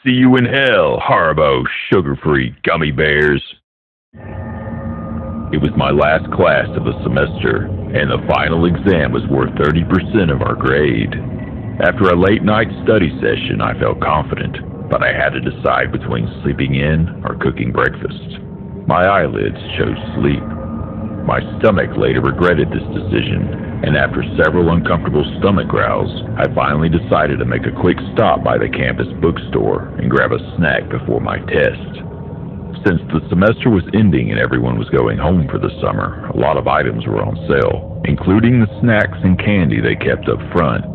See you in hell, haribo sugar-free gummy bears. It was my last class of the semester, and the final exam was worth 30% of our grade. After a late-night study session, I felt confident, but I had to decide between sleeping in or cooking breakfast. My eyelids chose sleep. My stomach later regretted this decision, and after several uncomfortable stomach growls, I finally decided to make a quick stop by the campus bookstore and grab a snack before my test. Since the semester was ending and everyone was going home for the summer, a lot of items were on sale, including the snacks and candy they kept up front.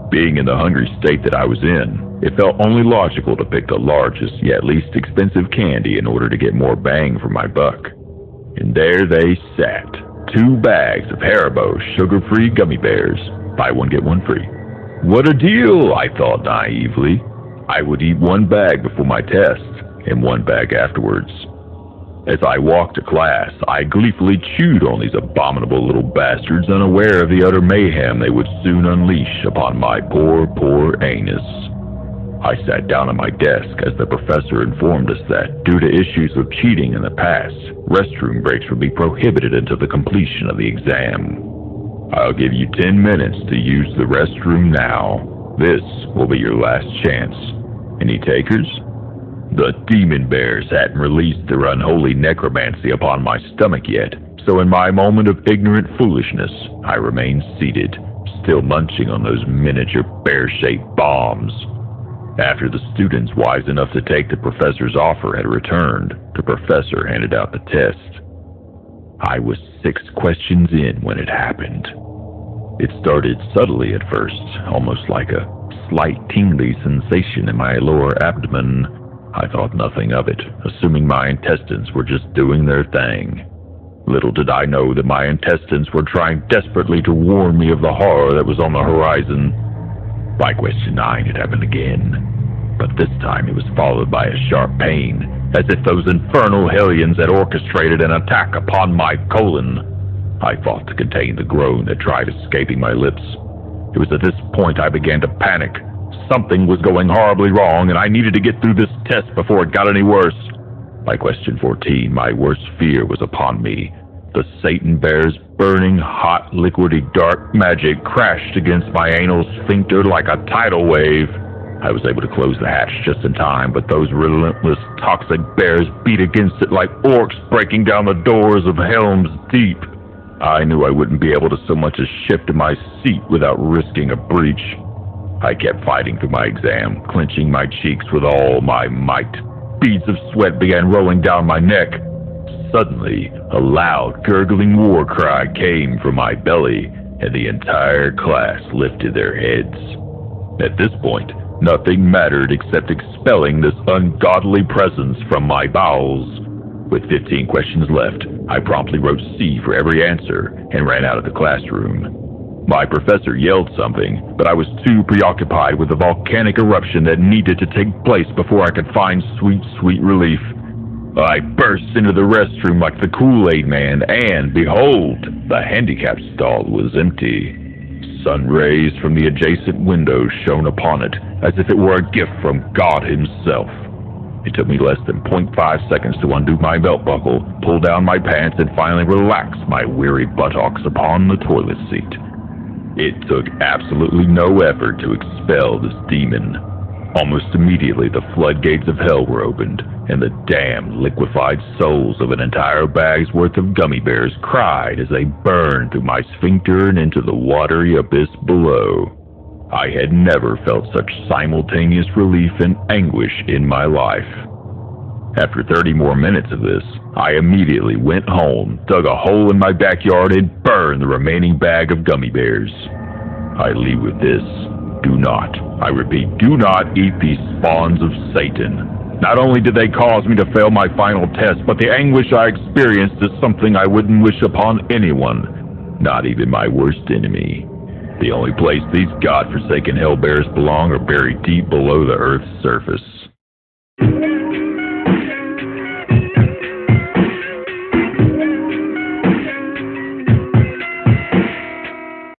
Being in the hungry state that I was in, it felt only logical to pick the largest yet least expensive candy in order to get more bang for my buck. And there they sat, 2 bags of Haribo sugar-free gummy bears, buy one get one free. What a deal, I thought naively. I would eat 1 bag before my test, and 1 bag afterwards. As I walked to class, I gleefully chewed on these abominable little bastards, unaware of the utter mayhem they would soon unleash upon my poor anus. I sat down at my desk as the professor informed us that, due to issues of cheating in the past, restroom breaks would be prohibited until the completion of the exam. I'll give you 10 minutes to use the restroom now. This will be your last chance. Any takers? The demon bears hadn't released their unholy necromancy upon my stomach yet, so in my moment of ignorant foolishness, I remained seated, still munching on those miniature bear-shaped bombs. After the students wise enough to take the professor's offer had returned, the professor handed out the test. I was 6 questions in when it happened. It started subtly at first, almost like a slight tingly sensation in my lower abdomen. I thought nothing of it, assuming my intestines were just doing their thing. Little did I know that my intestines were trying desperately to warn me of the horror that was on the horizon. By question 9, it happened again, but this time it was followed by a sharp pain, as if those infernal hellions had orchestrated an attack upon my colon. I fought to contain the groan that tried escaping my lips. It was at this point I began to panic. Something was going horribly wrong, and I needed to get through this test before it got any worse. By question 14, my worst fear was upon me. The Satan bear's burning, hot, liquidy dark magic crashed against my anal sphincter like a tidal wave. I was able to close the hatch just in time, but those relentless, toxic bears beat against it like orcs breaking down the doors of Helm's Deep. I knew I wouldn't be able to so much as shift in my seat without risking a breach. I kept fighting through my exam, clenching my cheeks with all my might. Beads of sweat began rolling down my neck. Suddenly, a loud, gurgling war cry came from my belly, and the entire class lifted their heads. At this point, nothing mattered except expelling this ungodly presence from my bowels. With 15 questions left, I promptly wrote C for every answer and ran out of the classroom. My professor yelled something, but I was too preoccupied with the volcanic eruption that needed to take place before I could find sweet relief. I burst into the restroom like the Kool-Aid Man, and behold, the handicap stall was empty. Sun rays from the adjacent windows shone upon it, as if it were a gift from God himself. It took me less than 0.5 seconds to undo my belt buckle, pull down my pants, and finally relax my weary buttocks upon the toilet seat. It took absolutely no effort to expel this demon. Almost immediately, the floodgates of hell were opened, and the damned, liquefied souls of an entire bag's worth of gummy bears cried as they burned through my sphincter and into the watery abyss below. I had never felt such simultaneous relief and anguish in my life. After 30 more minutes of this, I immediately went home, dug a hole in my backyard, and burned the remaining bag of gummy bears. I leave with this. Do not, I repeat, do not eat these spawns of Satan. Not only did they cause me to fail my final test, but the anguish I experienced is something I wouldn't wish upon anyone, not even my worst enemy. The only place these godforsaken hellbears belong are buried deep below the earth's surface.